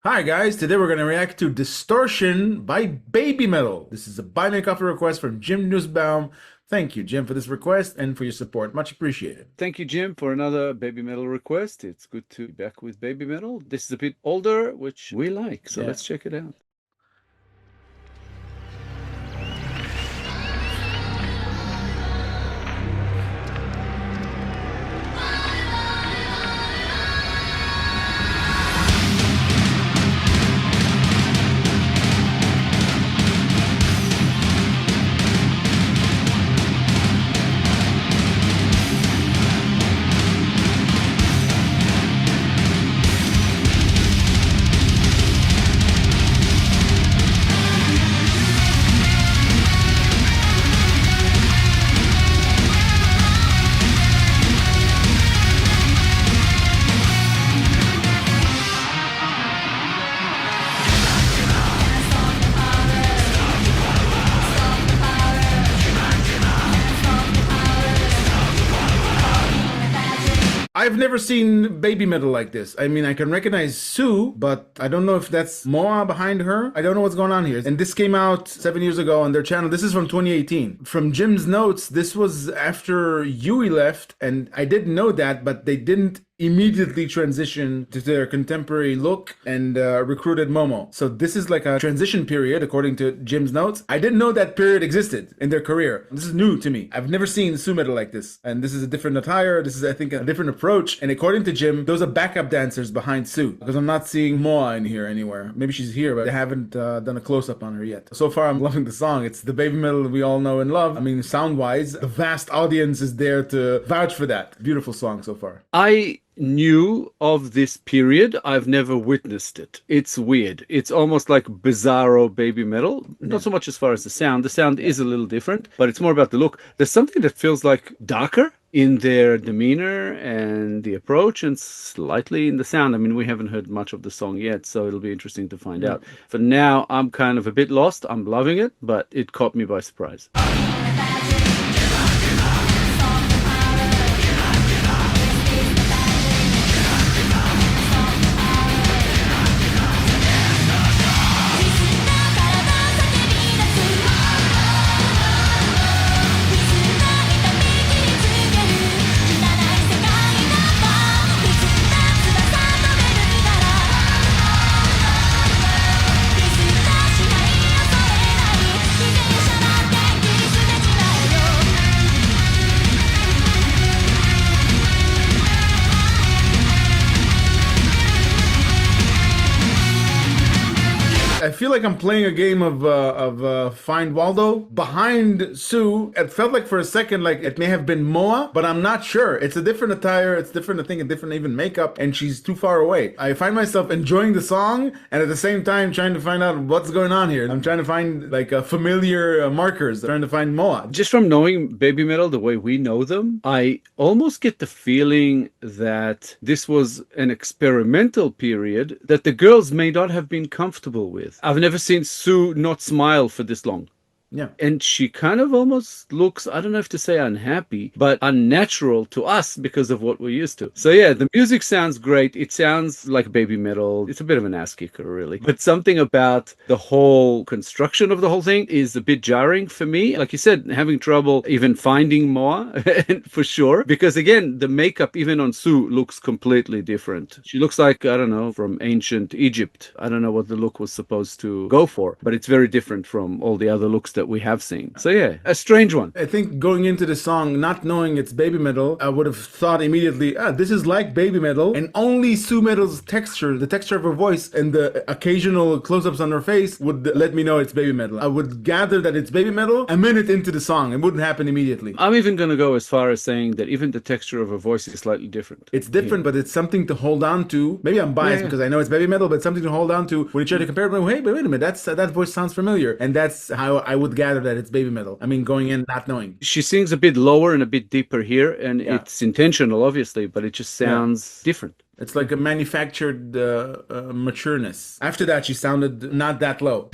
Hi guys, today we're going to react to Distortion by BABYMETAL. This is a buy me coffee request from Jim Nusbaum. Thank you, Jim, for this request and for your support. Much appreciated. Thank you, Jim, for another BABYMETAL request. It's good to be back with BABYMETAL. This is a bit older, which we like, so let's check it out. I've never seen BABYMETAL like this. I mean, I can recognize Sue, but I don't know if that's Moa behind her. I don't know what's going on here. And this came out 7 years ago on their channel. This is from 2018. From Jim's notes, this was after Yui left, and I didn't know that, but they didn't immediately transition to their contemporary look and recruited Momo. So this is like a transition period, according to Jim's notes. I didn't know that period existed in their career. This is new to me. I've never seen Sue metal like this. And this is a different attire. This is, I think, a different approach. And according to Jim, those are backup dancers behind Sue, because I'm not seeing Moa in here anywhere. Maybe she's here, but they haven't done a close-up on her yet. So far, I'm loving the song. It's the BABYMETAL we all know and love. I mean, sound-wise, the vast audience is there to vouch for that. Beautiful song so far. I knew of this period. I've never witnessed it. It's weird. It's almost like bizarro BABYMETAL. Not so much as far as the sound. The sound is a little different, but it's more about the look. There's something that feels like darker in their demeanor and the approach, and slightly in the sound. I mean, we haven't heard much of the song yet, so it'll be interesting to find out. For now, I'm kind of a bit lost. I'm loving it, but it caught me by surprise. I feel like I'm playing a game of Find Waldo. Behind Sue, it felt like for a second like it may have been Moa, but I'm not sure. It's a different attire, it's different, I think, a different even makeup, and she's too far away. I find myself enjoying the song, and at the same time trying to find out what's going on here. I'm trying to find like familiar markers, trying to find Moa. Just from knowing BABYMETAL the way we know them, I almost get the feeling that this was an experimental period that the girls may not have been comfortable with. I've never seen Sue not smile for this long. Yeah. And she kind of almost looks, I don't know if to say unhappy, but unnatural to us because of what we're used to. So yeah, the music sounds great. It sounds like BABYMETAL. It's a bit of an ass kicker, really. But something about the whole construction of the whole thing is a bit jarring for me. Like you said, having trouble even finding Moa, for sure. Because again, the makeup, even on Sue, looks completely different. She looks like, I don't know, from ancient Egypt. I don't know what the look was supposed to go for, but it's very different from all the other looks that we have seen. So yeah, a strange one. I think going into the song, not knowing it's BABYMETAL, I would have thought immediately, this is like BABYMETAL, and only Sue Metal's texture, the texture of her voice, and the occasional close-ups on her face would let me know it's BABYMETAL. I would gather that it's BABYMETAL a minute into the song. It wouldn't happen immediately. I'm even going to go as far as saying that even the texture of her voice is slightly different. It's different, but it's something to hold on to. Maybe I'm biased because I know it's BABYMETAL, but something to hold on to when you try to compare it. Hey, but wait a minute, that voice sounds familiar, and that's how I would gather that it's BABYMETAL. I mean, going in not knowing. She sings a bit lower and a bit deeper here, and it's intentional, obviously, but it just sounds different. It's like a manufactured matureness. After that, she sounded not that low.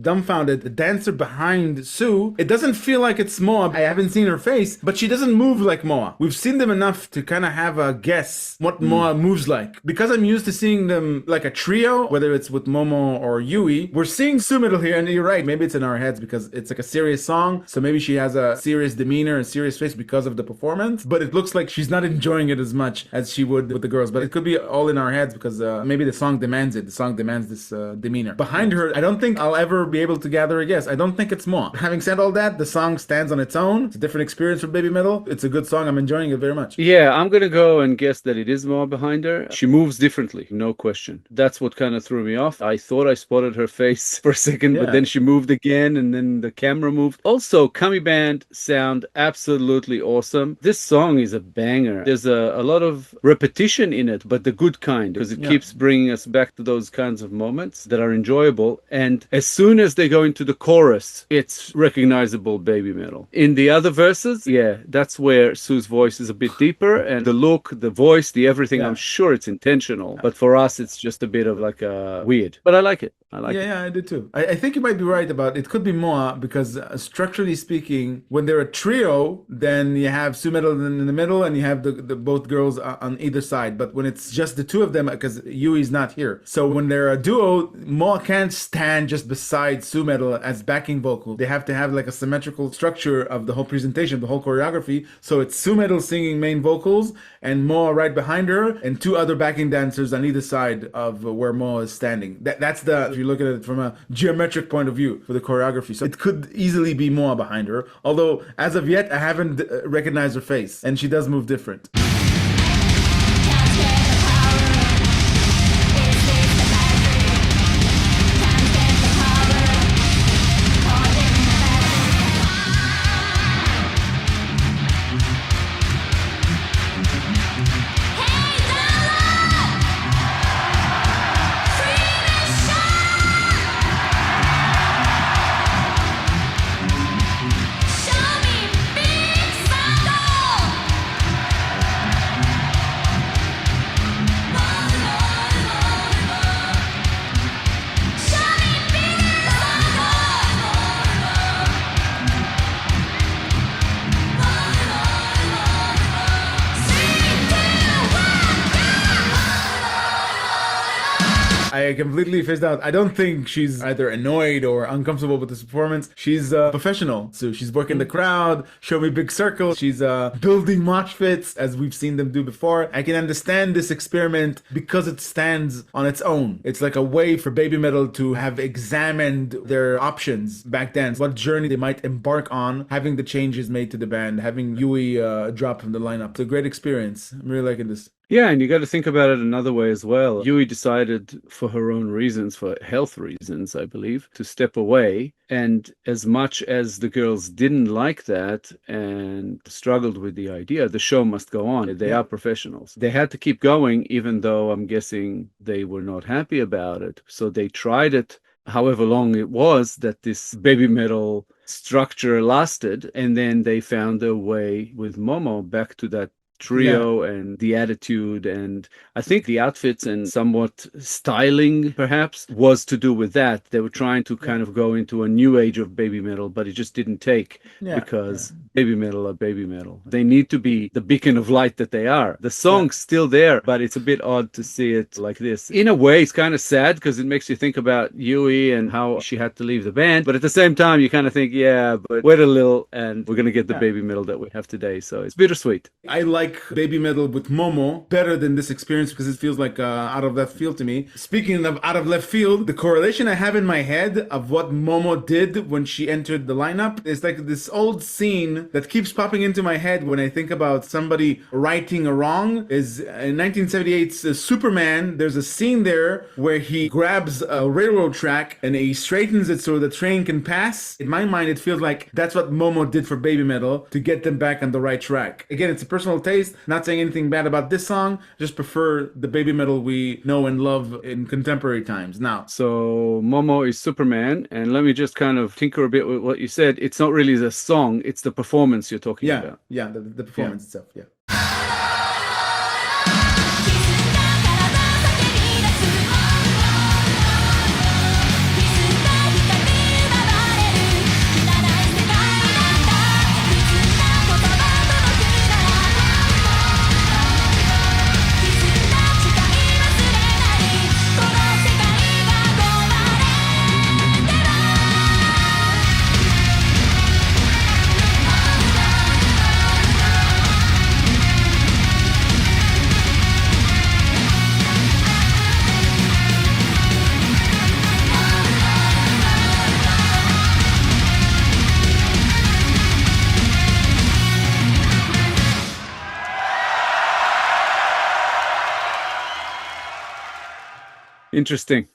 dumbfounded. The dancer behind Sue, it doesn't feel like it's Moa. I haven't seen her face, but she doesn't move like Moa. We've seen them enough to kind of have a guess what Moa moves like. Because I'm used to seeing them like a trio, whether it's with Momo or Yui, we're seeing Sue Middle here, and you're right, maybe it's in our heads because it's like a serious song, so maybe she has a serious demeanor and serious face because of the performance, but it looks like she's not enjoying it as much as she would with the girls. But it could be all in our heads because maybe the song demands it. The song demands this demeanor. Behind her, I don't think I'll ever be able to gather a guess. I don't think it's Moa. Having said all that, the song stands on its own. It's a different experience for BABYMETAL. It's a good song. I'm enjoying it very much. Yeah, I'm gonna go and guess that it is Moa behind her. She moves differently, no question. That's what kind of threw me off. I thought I spotted her face for a second, but then she moved again, and then the camera moved. Also, Kami Band sound absolutely awesome. This song is a banger. There's a lot of repetition in it, but the good kind, because it keeps bringing us back to those kinds of moments that are enjoyable. And as soon as they go into the chorus, it's recognizable BABYMETAL. In the other verses, that's where Sue's voice is a bit deeper, and the look, the voice, the everything, I'm sure it's intentional. But for us, it's just a bit of like a weird. But I like it. I like it. Yeah, I do too. I think you might be right about it. Could be Moa because structurally speaking, when they're a trio, then you have Sue Middle in the middle and you have the both girls on either side. But when it's just the two of them, because Yui's not here, so when they're a duo, Moa can't stand just beside Sue Middle as backing vocal. They have to have like a symmetrical structure of the whole presentation, the whole choreography. So it's Sue Middle singing main vocals and Moa right behind her, and two other backing dancers on either side of where Moa is standing. That's the, if you look at it from a geometric point of view for the choreography. So it could easily be Moa behind her, although as of yet I haven't recognized her face, and she does move different. I completely phased out. I don't think she's either annoyed or uncomfortable with this performance. She's a professional. So she's working the crowd, show me big circles. She's building mosh pits as we've seen them do before. I can understand this experiment because it stands on its own. It's like a way for BABYMETAL to have examined their options back then, what journey they might embark on, having the changes made to the band, having Yui drop from the lineup. It's a great experience. I'm really liking this. Yeah, and you got to think about it another way as well. Yui decided for her own reasons, for health reasons, I believe, to step away. And as much as the girls didn't like that and struggled with the idea, the show must go on. They are professionals. They had to keep going, even though I'm guessing they were not happy about it. So they tried it however long it was that this BABYMETAL structure lasted. And then they found their way with Momo back to that trio and the attitude, and I think the outfits and somewhat styling perhaps was to do with that. They were trying to kind of go into a new age of BABYMETAL, but it just didn't take because BABYMETAL are BABYMETAL. They need to be the beacon of light that they are. The song's still there, but it's a bit odd to see it like this. In a way, it's kind of sad because it makes you think about Yui and how she had to leave the band, but at the same time you kind of think, but wait a little and we're going to get the BABYMETAL that we have today. So it's bittersweet. I like BABYMETAL with Momo better than this experience because it feels like out of left field to me. Speaking of out of left field, the correlation I have in my head of what Momo did when she entered the lineup is like this old scene that keeps popping into my head when I think about somebody righting a wrong. Is in 1978's Superman, there's a scene there where he grabs a railroad track and he straightens it so the train can pass. In my mind, it feels like that's what Momo did for BABYMETAL to get them back on the right track. Again, it's a personal taste. Not saying anything bad about this song, just prefer the BABYMETAL we know and love in contemporary times now. So Momo is Superman, and let me just kind of tinker a bit with what you said. It's not really the song, it's the performance you're talking about. Yeah, the performance itself, Interesting.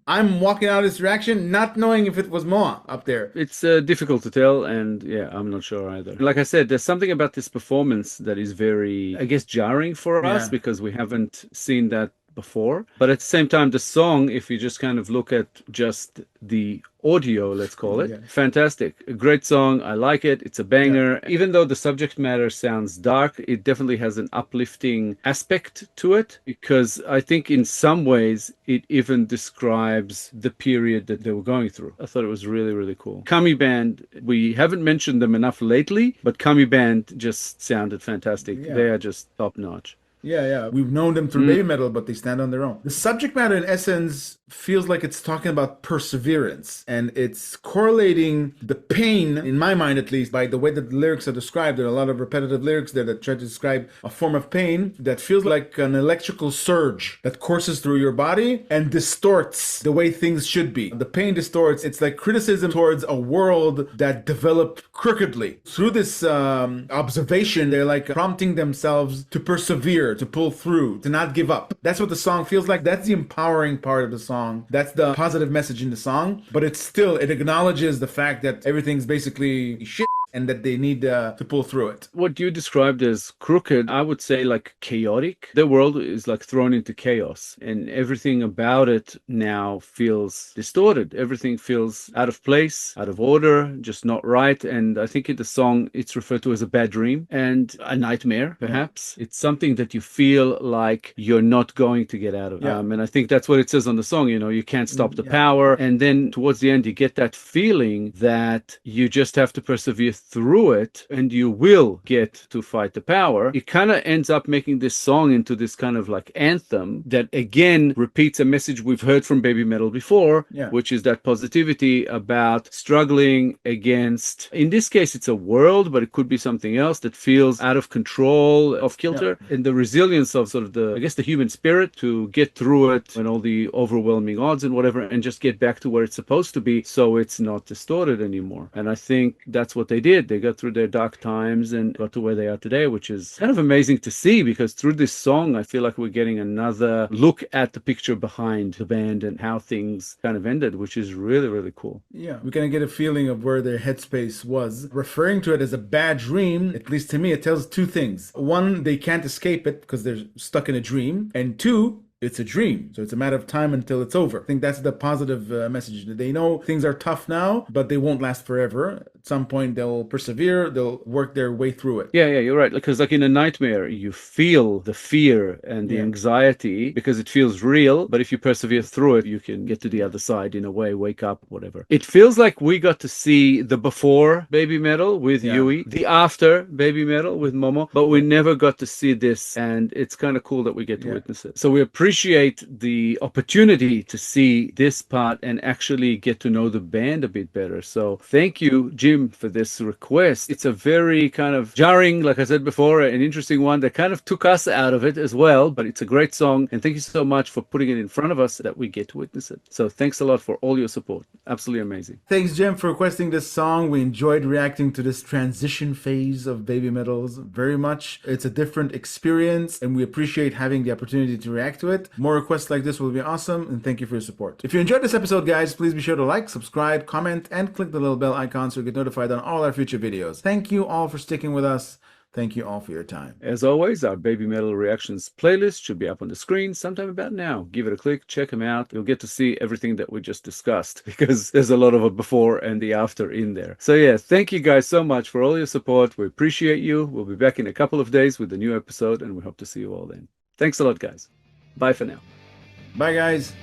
I'm walking out of this reaction not knowing if it was Moa up there. It's difficult to tell, and yeah, I'm not sure either. Like I said, there's something about this performance that is very, I guess, jarring for us Yeah. because we haven't seen that before. But at the same time, the song, if you just kind of look at just the audio, let's call it, Yeah. fantastic. A great song. I like it. It's a banger. Even though the subject matter sounds dark, it definitely has an uplifting aspect to it because I think in some ways it even describes the period that they were going through. I thought it was really, really cool. Kami Band, we haven't mentioned them enough lately, but Kami Band just sounded fantastic. Yeah. They are just top notch. Yeah. We've known them through Baby Metal, but they stand on their own. The subject matter, in essence, feels like it's talking about perseverance, and it's correlating the pain, in my mind at least, by the way that the lyrics are described. There are a lot of repetitive lyrics there that try to describe a form of pain that feels like an electrical surge that courses through your body and distorts the way things should be. The pain distorts. It's like criticism towards a world that developed crookedly. Through this observation, they're like prompting themselves to persevere, to pull through, to not give up. That's what the song feels like. That's the empowering part of the song. That's the positive message in the song. But it's still, it acknowledges the fact that everything's basically shit and that they need to pull through it. What you described as crooked, I would say like chaotic. The world is like thrown into chaos, and everything about it now feels distorted. Everything feels out of place, out of order, just not right. And I think in the song, it's referred to as a bad dream and a nightmare, perhaps. It's something that you feel like you're not going to get out of. And I think that's what it says on the song, you can't stop the power. And then towards the end, you get that feeling that you just have to persevere through it and you will get to fight the power. It kind of ends up making this song into this kind of like anthem that again repeats a message we've heard from Baby Metal before, which is that positivity about struggling against, in this case it's a world, but it could be something else that feels out of control, off kilter, and the resilience of sort of the, I guess, the human spirit to get through it and all the overwhelming odds and whatever, and just get back to where it's supposed to be so it's not distorted anymore. And I think that's what they did. They got through their dark times and got to where they are today, which is kind of amazing to see because through this song, I feel like we're getting another look at the picture behind the band and how things kind of ended, which is really, really cool. Yeah, we kind of get a feeling of where their headspace was. Referring to it as a bad dream, at least to me, it tells two things. One, they can't escape it because they're stuck in a dream. And two, it's a dream. So it's a matter of time until it's over. I think that's the positive message. They know things are tough now, but they won't last forever. At some point, they'll persevere. They'll work their way through it. Yeah, you're right. Because like in a nightmare, you feel the fear and the anxiety because it feels real. But if you persevere through it, you can get to the other side in a way, wake up, whatever. It feels like we got to see the before Baby Metal with Yui, the after Baby Metal with Momo, but we never got to see this. And it's kind of cool that we get to witness it. So we appreciate the opportunity to see this part and actually get to know the band a bit better. So thank you, Jim, for this request. It's a very kind of jarring, like I said before, an interesting one that kind of took us out of it as well, but it's a great song. And thank you so much for putting it in front of us that we get to witness it. So thanks a lot for all your support. Absolutely amazing. Thanks, Jim, for requesting this song. We enjoyed reacting to this transition phase of Baby Metals very much. It's a different experience, and we appreciate having the opportunity to react to it. More requests like this will be awesome, and thank you for your support. If you enjoyed this episode, guys, please be sure to like, subscribe, comment, and click the little bell icon so you get notified on all our future videos. Thank you all for sticking with us. Thank you all for your time. As always, our Baby Metal Reactions playlist should be up on the screen sometime about now. Give it a click, check them out. You'll get to see everything that we just discussed because there's a lot of a before and the after in there. So yeah, thank you guys so much for all your support. We appreciate you. We'll be back in a couple of days with a new episode, and we hope to see you all then. Thanks a lot, guys. Bye for now. Bye, guys.